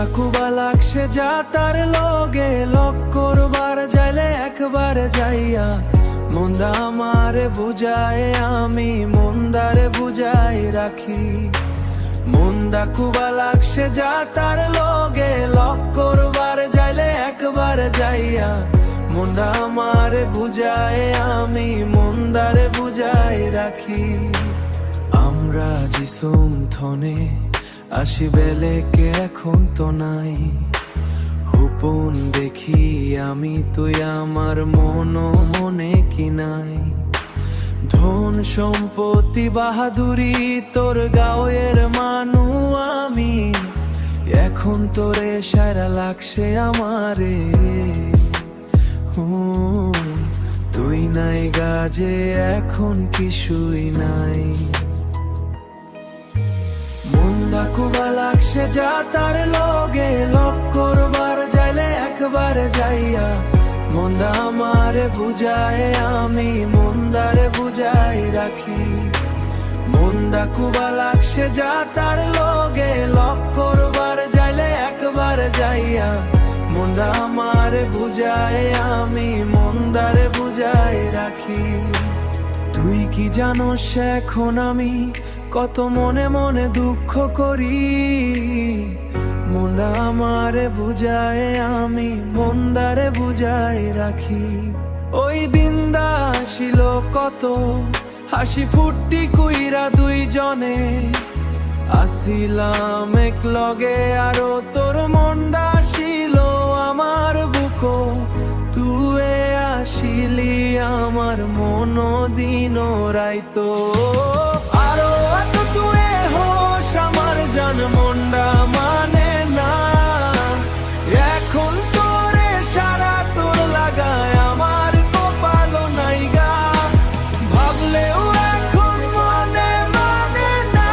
মনটা খুবা লাগছে যা তার লগে লক করবার যাইলে একবার যাইয়া মন্দা আমারে বুঝায় আমি মন্দারে বুঝাই রাখি। মনটা খুবা লাগছে যা তার লগে লক করবার যাইলে একবার যাইয়া মন্দা আমারে বুঝায় আমি মন্দারে বুঝাই রাখি। আমরা যিসুম থনে আসি বেলেকে এখন তো নাই, হুপন দেখি আমি তুই আমার মনে কি নাই। ধন সম্পত্তি বাহাদুরি তোর গাঁয়ের মানু আমি, এখন তোরে সারা লাগছে আমারে। তুই নাই গাজে এখন কিছুই নাই। মনটা খুবা লাগছে যা তার লগে লক করবার যাইলে একবার যাইয়া মন্দা আমারে বুঝায় আমি মন্দারে বুঝাই রাখি। মনটা খুবা লাগছে যা তার লগে লক করবার যাইলে একবার যাইয়া মন্দা আমারে বুঝায় আমি মন্দারে বুঝাই রাখি। তুই কি জানোস এখন আমি কত মনে মনে দুঃখ করি, মনটা আমারে বুঝায় আমি মন্দারে বুঝাই রাখি। ওই দিনদা ছিল কত হাসি ফুটি কইরা দুইজনে আসিলাম এক লগে আরো তোর মনটা ছিল আমার বুকো। তুই আসিলি আমার মন দিন রাইতো আরো এত তুই হোস আমার জান মনটা মানে না। এখন তোরে সারা তোর লাগায় আমার কপাল নাইগা, ভাবলেও এখন মনে মানে না।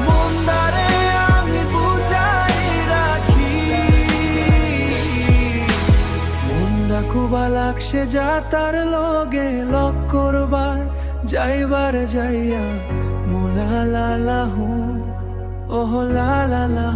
মন্দারে আমি বুঝাই রাখি। মনটা খুবা লাগছে যা তার লগে লক করবার যাইবার যাইয়া মোলা লালা হু ওহ লা লা লা।